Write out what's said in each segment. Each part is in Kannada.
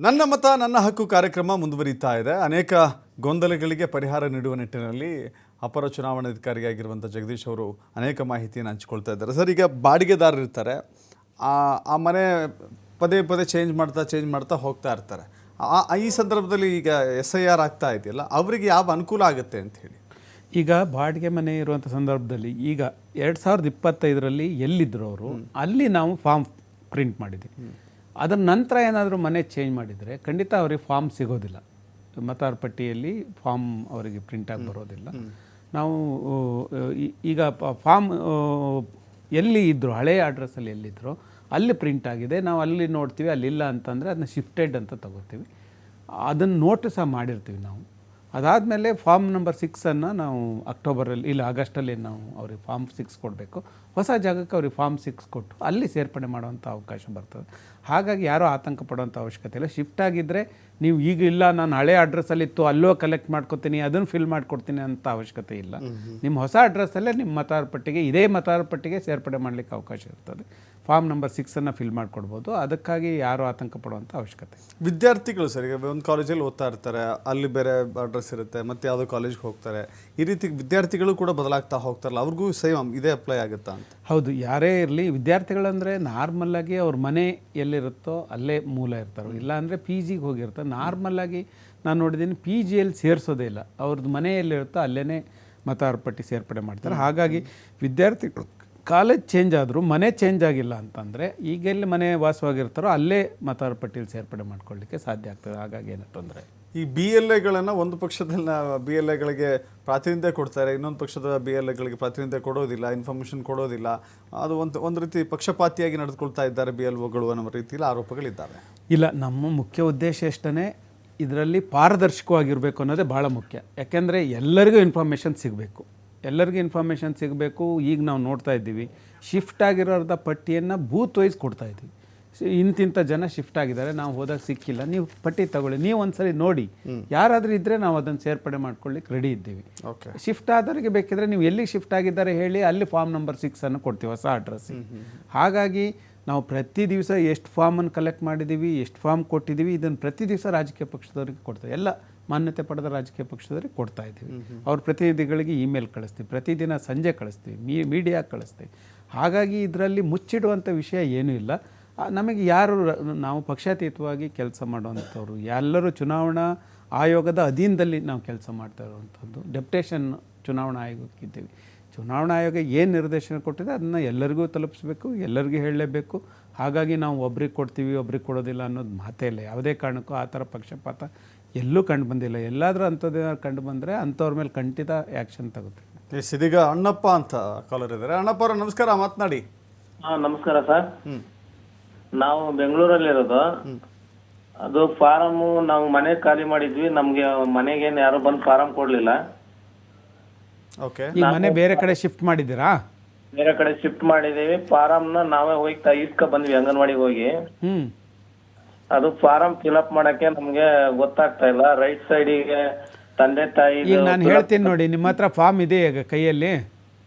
ನನ್ನ ಮತ ನನ್ನ ಹಕ್ಕು ಕಾರ್ಯಕ್ರಮ ಮುಂದುವರಿತಾ ಇದೆ. ಅನೇಕ ಗೊಂದಲಗಳಿಗೆ ಪರಿಹಾರ ನೀಡುವ ನಿಟ್ಟಿನಲ್ಲಿ ಅಪರ ಚುನಾವಣಾಧಿಕಾರಿಯಾಗಿರುವಂಥ ಜಗದೀಶ್ ಅವರು ಅನೇಕ ಮಾಹಿತಿಯನ್ನು ಹಂಚಿಕೊಳ್ತಾ ಇದ್ದಾರೆ. ಸರ್, ಈಗ ಬಾಡಿಗೆದಾರರು ಇರ್ತಾರೆ, ಆ ಮನೆ ಪದೇ ಪದೇ ಚೇಂಜ್ ಮಾಡ್ತಾ ಹೋಗ್ತಾ ಇರ್ತಾರೆ. ಈ ಸಂದರ್ಭದಲ್ಲಿ ಈಗ SIR ಆಗ್ತಾ ಇದೆಯಲ್ಲ, ಅವರಿಗೆ ಯಾವ ಅನುಕೂಲ ಆಗುತ್ತೆ ಅಂತ ಹೇಳಿ. ಈಗ ಬಾಡಿಗೆ ಮನೆ ಇರುವಂಥ ಸಂದರ್ಭದಲ್ಲಿ ಈಗ 2025ರಲ್ಲಿ ಎಲ್ಲಿದ್ದರು ಅವರು, ಅಲ್ಲಿ ನಾವು ಫಾರ್ಮ್ ಪ್ರಿಂಟ್ ಮಾಡಿದ್ವಿ. ಅದರ ನಂತರ ಏನಾದರೂ ಮನೆ ಚೇಂಜ್ ಮಾಡಿದರೆ ಖಂಡಿತ ಅವರಿಗೆ ಫಾರ್ಮ್ ಸಿಗೋದಿಲ್ಲ. ಮತದಾರ ಪಟ್ಟಿಯಲ್ಲಿ ಫಾರ್ಮ್ ಅವರಿಗೆ ಪ್ರಿಂಟಾಗಿ ಬರೋದಿಲ್ಲ. ನಾವು ಈಗ ಫಾರ್ಮ್ ಎಲ್ಲಿ ಇದ್ದರು, ಹಳೆಯ ಅಡ್ರೆಸ್ಸಲ್ಲಿ ಎಲ್ಲಿದ್ದರು ಅಲ್ಲಿ ಪ್ರಿಂಟ್ ಆಗಿದೆ, ನಾವು ಅಲ್ಲಿ ನೋಡ್ತೀವಿ. ಅಲ್ಲಿಲ್ಲ ಅಂತಂದರೆ ಅದನ್ನ ಶಿಫ್ಟೆಡ್ ಅಂತ ತಗೋತೀವಿ. ಅದನ್ನು ನೋಟಿಸ ಮಾಡಿರ್ತೀವಿ ನಾವು. ಅದಾದಮೇಲೆ ಫಾರ್ಮ್ ನಂಬರ್ 6 ನಾವು ಅಕ್ಟೋಬರಲ್ಲಿ ಇಲ್ಲ ಆಗಸ್ಟಲ್ಲಿ ನಾವು ಅವ್ರಿಗೆ ಫಾರ್ಮ್ 6 ಕೊಡಬೇಕು. ಹೊಸ ಜಾಗಕ್ಕೆ ಅವ್ರಿಗೆ ಫಾರ್ಮ್ 6 ಕೊಟ್ಟು ಅಲ್ಲಿ ಸೇರ್ಪಡೆ ಮಾಡುವಂಥ ಅವಕಾಶ ಬರ್ತದೆ. ಹಾಗಾಗಿ ಯಾರೂ ಆತಂಕ ಪಡುವಂಥ ಅವಶ್ಯಕತೆ ಇಲ್ಲ. ಶಿಫ್ಟ್ ಆಗಿದ್ದರೆ ನೀವು ಈಗ ಇಲ್ಲ ನಾನು ಹಳೆ ಅಡ್ರೆಸ್ಸಲ್ಲಿತ್ತು ಅಲ್ಲೋ ಕಲೆಕ್ಟ್ ಮಾಡ್ಕೊತೀನಿ ಅದನ್ನು ಫಿಲ್ ಮಾಡಿಕೊಡ್ತೀನಿ ಅಂತ ಅವಶ್ಯಕತೆ ಇಲ್ಲ. ನಿಮ್ಮ ಹೊಸ ಅಡ್ರೆಸ್ಸಲ್ಲೇ ನಿಮ್ಮ ಮತದಾರ ಪಟ್ಟಿಗೆ ಇದೇ ಮತದಾರ ಪಟ್ಟಿಗೆ ಸೇರ್ಪಡೆ ಮಾಡಲಿಕ್ಕೆ ಅವಕಾಶ ಇರ್ತದೆ. ಫಾರ್ಮ್ ನಂಬರ್ 6 ಫಿಲ್ ಮಾಡಿಕೊಡ್ಬೋದು. ಅದಕ್ಕಾಗಿ ಯಾರೂ ಆತಂಕ ಪಡುವಂಥ ಅವಶ್ಯಕತೆ. ವಿದ್ಯಾರ್ಥಿಗಳು ಸರ್, ಈಗ ಒಂದು ಕಾಲೇಜಲ್ಲಿ ಓದ್ತಾ ಇರ್ತಾರೆ, ಅಲ್ಲಿ ಬೇರೆ ಅಡ್ರೆಸ್ ಇರುತ್ತೆ, ಮತ್ತು ಯಾವುದೋ ಕಾಲೇಜ್ಗೆ ಹೋಗ್ತಾರೆ. ಈ ರೀತಿ ವಿದ್ಯಾರ್ಥಿಗಳು ಕೂಡ ಬದಲಾಗ್ತಾ ಹೋಗ್ತಾರಲ್ಲ, ಅವ್ರಿಗೂ ಸೇಮ್ ಇದೇ ಅಪ್ಲೈ ಆಗುತ್ತಾ ಅಂತ? ಹೌದು, ಯಾರೇ ಇರಲಿ ವಿದ್ಯಾರ್ಥಿಗಳಂದರೆ ನಾರ್ಮಲ್ಲಾಗಿ ಅವ್ರ ಮನೆ ಎಲ್ಲಿರುತ್ತೋ ಅಲ್ಲೇ ಮೂಲ ಇರ್ತಾರೆ. ಇಲ್ಲಾಂದರೆ PGಗೆ ಹೋಗಿರ್ತಾರೆ. ನಾರ್ಮಲ್ಲಾಗಿ ನಾನು ನೋಡಿದ್ದೀನಿ PGಯಲ್ಲಿ ಸೇರಿಸೋದೇ ಇಲ್ಲ. ಅವ್ರದ್ದು ಮನೆ ಎಲ್ಲಿರುತ್ತೋ ಅಲ್ಲೇ ಮತದಾರ ಪಟ್ಟಿ ಸೇರ್ಪಡೆ ಮಾಡ್ತಾರೆ. ಹಾಗಾಗಿ ವಿದ್ಯಾರ್ಥಿಗಳು ಕಾಲೇಜ್ ಚೇಂಜ್ ಆದರೂ ಮನೆ ಚೇಂಜ್ ಆಗಿಲ್ಲ ಅಂತಂದರೆ ಈಗ ಎಲ್ಲಿ ಮನೆ ವಾಸವಾಗಿರ್ತಾರೋ ಅಲ್ಲೇ ಮತದಾರ ಪಟ್ಟಿಯಲ್ಲಿ ಸೇರ್ಪಡೆ ಮಾಡ್ಕೊಳ್ಳಿಕ್ಕೆ ಸಾಧ್ಯ ಆಗ್ತದೆ. ಹಾಗಾಗಿ ಏನು ತೊಂದರೆ. ಈ BLAಗಳನ್ನು ಒಂದು ಪಕ್ಷದಲ್ಲಿ BLAಗಳಿಗೆ ಪ್ರಾತಿನಿಧ್ಯ ಕೊಡ್ತಾರೆ, ಇನ್ನೊಂದು ಪಕ್ಷದ BLAಗಳಿಗೆ ಪ್ರಾತಿನಿಧ್ಯ ಕೊಡೋದಿಲ್ಲ, ಇನ್ಫಾರ್ಮೇಷನ್ ಕೊಡೋದಿಲ್ಲ. ಅದು ಒಂದು ರೀತಿ ಪಕ್ಷಪಾತಿಯಾಗಿ ನಡೆದುಕೊಳ್ತಾ ಇದ್ದಾರೆ BLOಗಳು ಅನ್ನೋ ರೀತಿಯಲ್ಲಿ ಆರೋಪಗಳಿದ್ದಾವೆ. ಇಲ್ಲ, ನಮ್ಮ ಮುಖ್ಯ ಉದ್ದೇಶ ಎಷ್ಟೇ ಇದರಲ್ಲಿ ಪಾರದರ್ಶಕವಾಗಿರಬೇಕು ಅನ್ನೋದೇ ಭಾಳ ಮುಖ್ಯ. ಯಾಕೆಂದರೆ ಎಲ್ಲರಿಗೂ ಇನ್ಫಾರ್ಮೇಷನ್ ಸಿಗಬೇಕು. ಈಗ ನಾವು ನೋಡ್ತಾ ಇದ್ದೀವಿ, ಶಿಫ್ಟ್ ಆಗಿರೋದ ಪಟ್ಟಿಯನ್ನು ಬೂತ್ ವೈಸ್ ಕೊಡ್ತಾ ಇದ್ದೀವಿ. ಇಂತಿಂಥ ಜನ ಶಿಫ್ಟ್ ಆಗಿದ್ದಾರೆ, ನಾವು ಹೋದಾಗ ಸಿಕ್ಕಿಲ್ಲ, ನೀವು ಪಟ್ಟಿ ತಗೊಳ್ಳಿ, ನೀವು ಒಂದ್ಸರಿ ನೋಡಿ, ಯಾರಾದರೂ ಇದ್ದರೆ ನಾವು ಅದನ್ನು ಸೇರ್ಪಡೆ ಮಾಡ್ಕೊಳ್ಳಿಕ್ಕೆ ರೆಡಿ ಇದ್ದೀವಿ. ಶಿಫ್ಟ್ ಆದವರಿಗೆ ಬೇಕಿದ್ರೆ ನೀವು ಎಲ್ಲಿಗೆ ಶಿಫ್ಟ್ ಆಗಿದ್ದಾರೆ ಹೇಳಿ, ಅಲ್ಲಿ ಫಾರ್ಮ್ ನಂಬರ್ 6 ಕೊಡ್ತೀವಿ ಹೊಸ ಅಡ್ರೆಸ್ಸಿಗೆ. ಹಾಗಾಗಿ ನಾವು ಪ್ರತಿ ದಿವಸ ಎಷ್ಟು ಫಾರ್ಮನ್ನು ಕಲೆಕ್ಟ್ ಮಾಡಿದ್ದೀವಿ, ಎಷ್ಟು ಫಾರ್ಮ್ ಕೊಟ್ಟಿದ್ದೀವಿ, ಇದನ್ನು ಪ್ರತಿ ದಿವಸ ರಾಜಕೀಯ ಪಕ್ಷದವರಿಗೆ ಕೊಡ್ತೀವಿ. ಎಲ್ಲ ಮಾನ್ಯತೆ ಪಡೆದ ರಾಜಕೀಯ ಪಕ್ಷದವರಿಗೆ ಕೊಡ್ತಾ ಇದ್ದೀವಿ. ಅವ್ರ ಪ್ರತಿನಿಧಿಗಳಿಗೆ ಇಮೇಲ್ ಕಳಿಸ್ತೀವಿ, ಪ್ರತಿದಿನ ಸಂಜೆ ಕಳಿಸ್ತೀವಿ, ಮೀಡಿಯಾ ಕಳಿಸ್ತೀವಿ. ಹಾಗಾಗಿ ಇದರಲ್ಲಿ ಮುಚ್ಚಿಡುವಂಥ ವಿಷಯ ಏನೂ ಇಲ್ಲ. ನಮಗೆ ಯಾರು, ನಾವು ಪಕ್ಷಾತೀತವಾಗಿ ಕೆಲಸ ಮಾಡುವಂಥವ್ರು ಎಲ್ಲರೂ ಚುನಾವಣಾ ಆಯೋಗದ ಅಧೀನದಲ್ಲಿ ನಾವು ಕೆಲಸ ಮಾಡ್ತಾ ಇರುವಂಥದ್ದು. ಡೆಪ್ಯುಟೇಷನ್ ಚುನಾವಣಾ ಆಯೋಗಕ್ಕಿದ್ದೀವಿ. ಚುನಾವಣಾ ಆಯೋಗ ಏನು ನಿರ್ದೇಶನ ಕೊಟ್ಟಿದೆ ಅದನ್ನು ಎಲ್ಲರಿಗೂ ತಲುಪಿಸ್ಬೇಕು, ಎಲ್ಲರಿಗೂ ಹೇಳಲೇಬೇಕು. ಹಾಗಾಗಿ ನಾವು ಒಬ್ರಿಗೆ ಕೊಡ್ತೀವಿ ಒಬ್ರಿಗೆ ಕೊಡೋದಿಲ್ಲ ಅನ್ನೋದು ಮಾತೇ ಇಲ್ಲ. ಯಾವುದೇ ಕಾರಣಕ್ಕೂ ಆ ಥರ ಪಕ್ಷಪಾತ ಎಲ್ಲೂ ಕಂಡು ಬಂದಿಲ್ಲ. ಎಲ್ಲಾದರೂ ಅಂಥದ್ದು ಕಂಡು ಬಂದರೆ ಅಂಥವ್ರ ಮೇಲೆ ಖಂಡಿತ ಆ್ಯಕ್ಷನ್ ತಗೋತೀವಿ. ಇದೀಗ ಅಣ್ಣಪ್ಪ ಅಂತ ಕಾಲರ್ ಇದ್ದಾರೆ. ಅಣ್ಣಪ್ಪ ಅವರು ನಮಸ್ಕಾರ, ಮಾತನಾಡಿ. ನಮಸ್ಕಾರ ಸರ್. ನಾವು ಬೆಂಗಳೂರಲ್ಲಿರೋದು. ಅದು ಫಾರಮ್ ನಾವು ಮನೆ ಖಾಲಿ ಮಾಡಿದ್ವಿ, ನಮ್ಗೆ ಮನೆಗೇನು ಯಾರು ಬಂದು ಫಾರಮ್ ಕೊಡ್ಲಿಲ್ಲ. ಈ ಮನೆ ಬೇರೆ ಕಡೆ ಶಿಫ್ಟ್ ಮಾಡಿದ್ದೀರಾ? ಬೇರೆ ಕಡೆ ಶಿಫ್ಟ್ ಮಾಡಿದೀವಿ. ಫಾರಮ್ನ ನಾವೇ ಹೋಗಿ ಇಸ್ಕ ಬಂದ್ವಿ ಅಂಗನವಾಡಿಗೆ ಹೋಗಿ. ಅದು ಫಾರಂ ಫಿಲ್ಅಪ್ ಮಾಡಕ್ಕೆ ನಮ್ಗೆ ಗೊತ್ತಾಗ್ತಾ ಇಲ್ಲ. ರೈಟ್ ಸೈಡಿಗೆ ತಂದೆ ತಾಯಿ. ಈಗ ನಾನು ಹೇಳ್ತೀನಿ ನೋಡಿ, ನಿಮ್ಮ ಹತ್ರ ಫಾರ್ಮ್ ಇದೆ ಈಗ ಕೈಯಲ್ಲಿ?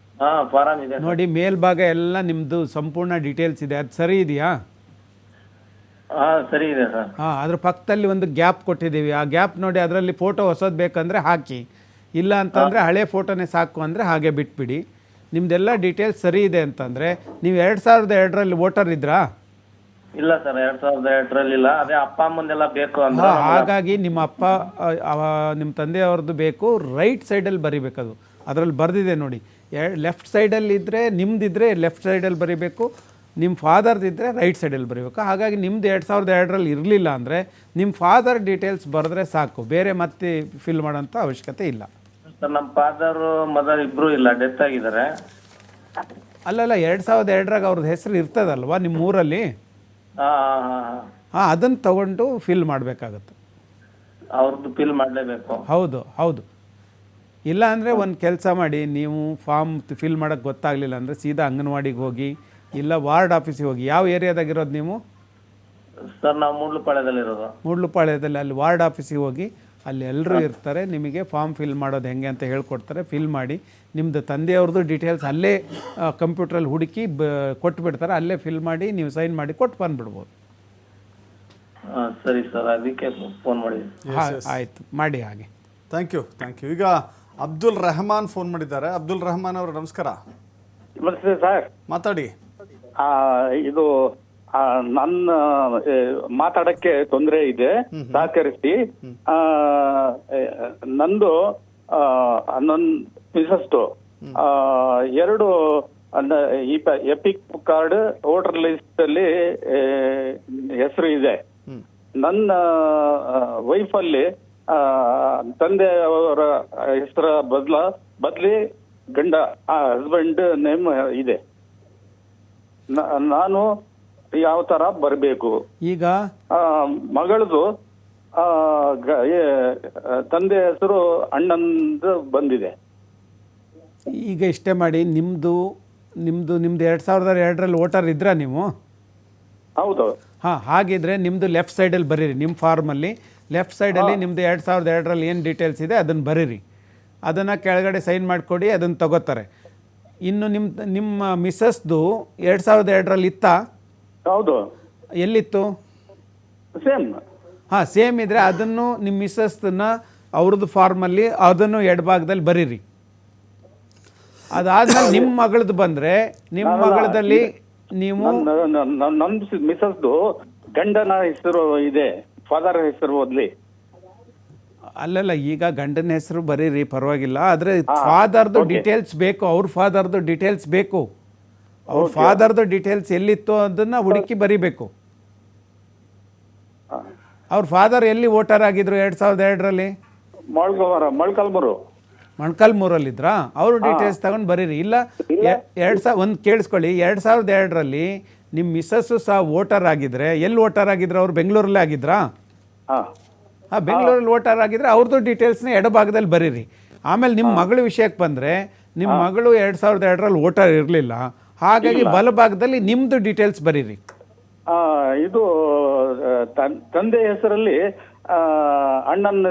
ಫಾರಂ ಇದೆ ನೋಡಿ, ಮೇಲ್ಭಾಗ ಎಲ್ಲ ನಿಮ್ಮದು ಸಂಪೂರ್ಣ ಡೀಟೇಲ್ಸ್ ಇದೆ, ಅದು ಸರಿ ಇದೆಯಾ? ಸರಿ ಇದೆ ಸರ್. ಅದ್ರ ಪಕ್ಕದಲ್ಲಿ ಒಂದು ಗ್ಯಾಪ್ ಕೊಟ್ಟಿದ್ದೀವಿ. ಆ ಗ್ಯಾಪ್ ನೋಡಿ, ಅದರಲ್ಲಿ ಫೋಟೋ ಹೊಸದು ಬೇಕಂದರೆ ಹಾಕಿ, ಇಲ್ಲ ಅಂತಂದರೆ ಹಳೆ ಫೋಟೋನೇ ಸಾಕು ಅಂದರೆ ಹಾಗೆ ಬಿಟ್ಬಿಡಿ. ನಿಮ್ಮದೆಲ್ಲ ಡೀಟೇಲ್ಸ್ ಸರಿ ಇದೆ ಅಂತಂದರೆ, ನೀವು 2002ರಲ್ಲಿ ವೋಟರ್ ಇದ್ರಾ? ಇಲ್ಲ ಸರ್, 2002ರಲ್ಲಿ ಇಲ್ಲ. ಅದೇ ಅಪ್ಪ ಅಮ್ಮಂದೆಲ್ಲ ಬೇಕು ಅಂತ. ಹಾಗಾಗಿ ನಿಮ್ಮ ಅಪ್ಪ ನಿಮ್ಮ ತಂದೆಯವ್ರದ್ದು ಬೇಕು. ರೈಟ್ ಸೈಡಲ್ಲಿ ಬರಿಬೇಕದು. ಅದರಲ್ಲಿ ಬರೆದಿದೆ ನೋಡಿ. ಲೆಫ್ಟ್ ಸೈಡಲ್ಲಿ ಇದ್ದರೆ ನಿಮ್ದಿದ್ರೆ ಲೆಫ್ಟ್ ಸೈಡಲ್ಲಿ ಬರಿಬೇಕು, ನಿಮ್ಮ ಫಾದರ್ದಿದ್ದರೆ ರೈಟ್ ಸೈಡಲ್ಲಿ ಬರೀಬೇಕು. ಹಾಗಾಗಿ ನಿಮ್ಮದು 2002ರಲ್ಲಿ ಇರಲಿಲ್ಲ ಅಂದರೆ ನಿಮ್ಮ ಫಾದರ್ ಡೀಟೇಲ್ಸ್ ಬರೆದ್ರೆ ಸಾಕು, ಬೇರೆ ಮತ್ತೆ ಫಿಲ್ ಮಾಡೋಂಥ ಅವಶ್ಯಕತೆ ಇಲ್ಲ. ಸರ್, ನಮ್ಮ ಫಾದರು ಮದರ್ ಇಬ್ಬರು ಇಲ್ಲ, ಡೆತ್ ಆಗಿದ್ದಾರೆ. ಅಲ್ಲಲ್ಲ, 2002ರಾಗ ಅವ್ರದ್ದು ಹೆಸರು ಇರ್ತದಲ್ವಾ ನಿಮ್ಮ ಊರಲ್ಲಿ? ಅದನ್ನು ತಗೊಂಡು ಫಿಲ್ ಮಾಡಬೇಕಾಗತ್ತೆ. ಅವ್ರದ್ದು ಫಿಲ್ ಮಾಡಲೇಬೇಕು? ಹೌದು. ಇಲ್ಲ ಅಂದರೆ ಒಂದು ಕೆಲಸ ಮಾಡಿ, ನೀವು ಫಾರ್ಮ್ ಫಿಲ್ ಮಾಡೋಕ್ಕೆ ಗೊತ್ತಾಗಲಿಲ್ಲ ಅಂದರೆ ಸೀದಾ ಅಂಗನವಾಡಿಗೆ ಹೋಗಿ, ಇಲ್ಲ ವಾರ್ಡ್ ಆಫೀಸಿಗೆ ಹೋಗಿ. ಯಾವ ಏರಿಯಾದಾಗಿರೋದು ನೀವು? ಸರ್, ನಾವು ಮೂಡ್ಲುಪಾಳ್ಯದಲ್ಲಿರೋದು. ಮೂಡ್ಲುಪಾಳ್ಯದಲ್ಲಿ ಅಲ್ಲಿ ವಾರ್ಡ್ ಆಫೀಸಿಗೆ ಹೋಗಿ, ಅಲ್ಲಿ ಎಲ್ಲರೂ ಇರ್ತಾರೆ. ನಿಮಗೆ ಫಾರ್ಮ್ ಫಿಲ್ ಮಾಡೋದು ಹೆಂಗೆ ಅಂತ ಹೇಳ್ಕೊಡ್ತಾರೆ. ಫಿಲ್ ಮಾಡಿ ನಿಮ್ಮದು ತಂದೆಯವ್ರದ್ದು ಡೀಟೇಲ್ಸ್ ಅಲ್ಲೇ ಕಂಪ್ಯೂಟ್ರಲ್ಲಿ ಹುಡುಕಿ ಕೊಟ್ಬಿಡ್ತಾರೆ. ಅಲ್ಲೇ ಫಿಲ್ ಮಾಡಿ ನೀವು ಸೈನ್ ಮಾಡಿ ಕೊಟ್ಟು ಬಂದುಬಿಡ್ಬೋದು. ಸರಿ ಸರ್, ಅದಕ್ಕೆ ಫೋನ್ ಮಾಡಿದ್ವಿ. ಆಯಿತು, ಮಾಡಿ ಹಾಗೆ. Thank you. ಈಗ ಅಬ್ದುಲ್ ರೆಹಮಾನ್ ಫೋನ್ ಮಾಡಿದ್ದಾರೆ. ಅಬ್ದುಲ್ ರೆಹಮಾನ್ ಅವರು ನಮಸ್ಕಾರ, ನಮಸ್ತೆ ಸರ್. ಮಾತಾಡಿ. ಇದು ನನ್ನ ಮಾತಾಡಕ್ಕೆ ತೊಂದರೆ ಇದೆ, ಸಹಕರಿಸಿ. ನಂದು ನನ್ನ ಮಿಸಸ್ಟು 2 ಎಪಿಕ್ ಕಾರ್ಡ್ ವೋಟರ್ ಲಿಸ್ಟ್ ಅಲ್ಲಿ ಹೆಸರು ಇದೆ. ನನ್ನ ವೈಫ್ ಅಲ್ಲಿ ತಂದೆ ಅವರ ಹೆಸರ ಬದಲಿ ಗಂಡ ಹಸ್ಬೆಂಡ್ ನೇಮ್ ಇದೆ. ನಾನು ಯಾವ ತರ ಬರಬೇಕು? ಈಗ ಮಗಳದು ತಂದೆ ಹೆಸರು ಅಣ್ಣಂದು ಬಂದಿದೆ. ಈಗ ಇಷ್ಟೇ ಮಾಡಿ, ನಿಮ್ಮದು 2002ರಲ್ಲಿ ವೋಟರ್ ಇದ್ರಾ ನೀವು? ಹೌದು. ಹಾಂ, ಹಾಗಿದ್ರೆ ನಿಮ್ಮದು ಲೆಫ್ಟ್ ಸೈಡಲ್ಲಿ ಬರೀರಿ. ನಿಮ್ಮ ಫಾರ್ಮಲ್ಲಿ ಲೆಫ್ಟ್ ಸೈಡಲ್ಲಿ ನಿಮ್ಮದು 2002ರಲ್ಲಿ ಏನು ಡೀಟೇಲ್ಸ್ ಇದೆ ಅದನ್ನು ಬರೀರಿ. ಅದನ್ನು ಕೆಳಗಡೆ ಸೈನ್ ಮಾಡಿಕೊಡಿ, ಅದನ್ನು ತಗೋತಾರೆ. ಇನ್ನು ನಿಮ್ಮ ಮಿಸ್ಸಸ್ದು 2002ರಲ್ಲಿ ಇತ್ತಾ? ಹೌದು. ಎಲ್ಲಿತ್ತು? ಸೇಮ್. ಹಾಂ, ಸೇಮ್ ಇದ್ದರೆ ಅದನ್ನು ನಿಮ್ಮ ಮಿಸ್ಸಸ್ನ ಅವ್ರದ್ದು ಫಾರ್ಮಲ್ಲಿ ಅದನ್ನು ಎಡಭಾಗದಲ್ಲಿ ಬರೀರಿ. ಅದಾದ್ಮೇಲೆ ನಿಮ್ಮ ಮಗಳದ್ದು ಬಂದರೆ ನಿಮ್ಮ ಮಗಳದಲ್ಲಿ ನೀವು ನನ್ನ ಮಿಸಸ್ದು ಗಂಡನ ಹೆಸರು ಇದೆ, ಫಾದರ್ ಹೆಸರು ಬದಲಿ. ಅಲ್ಲಲ್ಲ, ಈಗ ಗಂಡನ ಹೆಸರು ಬರೀರಿ, ಪರವಾಗಿಲ್ಲ. ಆದರೆ ಫಾದರ್ದು ಡೀಟೇಲ್ಸ್ ಬೇಕು, ಅವ್ರ ಫಾದರ್ದು ಡೀಟೇಲ್ಸ್ ಬೇಕು. ಅವ್ರ ಫಾದರ್ದು ಡೀಟೇಲ್ಸ್ ಎಲ್ಲಿತ್ತು ಅದನ್ನು ಹುಡುಕಿ ಬರೀಬೇಕು. ಅವ್ರ ಫಾದರ್ ಎಲ್ಲಿ ವೋಟರ್ ಆಗಿದ್ರು 2002ರಲ್ಲಿ? ಮೊಳಕಾಲ್ಮೂರಲ್ಲಿದ್ರಾ? ಅವ್ರ ಡೀಟೇಲ್ಸ್ ತಗೊಂಡು ಬರೀರಿ. ಇಲ್ಲ ಒಂದು ಕೇಳಿಸ್ಕೊಳ್ಳಿ, 2002ರಲ್ಲಿ ನಿಮ್ಮ ಮಿಸ್ಸಸ್ಸು ಸಹ ವೋಟರ್ ಆಗಿದ್ರೆ, ಎಲ್ಲಿ ವೋಟರ್ ಆಗಿದ್ರು? ಅವ್ರು ಬೆಂಗಳೂರಲ್ಲೇ ಆಗಿದ್ರಾ? ಹಾಂ, ಬೆಂಗಳೂರಲ್ಲಿ ವೋಟರ್ ಆಗಿದ್ರೆ ಅವ್ರದ್ದು ಡೀಟೇಲ್ಸ್ನ ಎಡಭಾಗದಲ್ಲಿ ಬರೀರಿ. ಆಮೇಲೆ ನಿಮ್ಮ ಮಗಳ ವಿಷಯಕ್ಕೆ ಬಂದರೆ, ನಿಮ್ಮ ಮಗಳು 2002ರಲ್ಲಿ ವೋಟರ್ ಇರಲಿಲ್ಲ, ಹಾಗಾಗಿ ಬಲಭಾಗದಲ್ಲಿ ನಿಮ್ಮದು ಡೀಟೇಲ್ಸ್ ಬರೀರಿ. ಇದು ತಂದೆ ಹೆಸರಲ್ಲಿ ಅಣ್ಣನ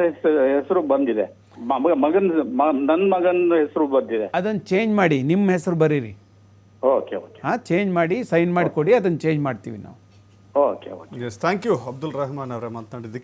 ಹೆಸರು ಬಂದಿದೆ, ನನ್ನ ಮಗನ ಹೆಸರು ಬಂದಿದೆ. ಅದನ್ನು ಚೇಂಜ್ ಮಾಡಿ, ನಿಮ್ಮ ಹೆಸರು ಬರೀರಿ. Okay okay. ಹಾಂ, ಚೇಂಜ್ ಮಾಡಿ ಸೈನ್ ಮಾಡಿ ಕೊಡಿ, ಅದನ್ನು ಚೇಂಜ್ ಮಾಡ್ತೀವಿ ನಾವು. Okay okay. Yes, thank you Abdul Rehman ಅವರೇ ಮಾತನಾಡಿದ್ದಕ್ಕೆ.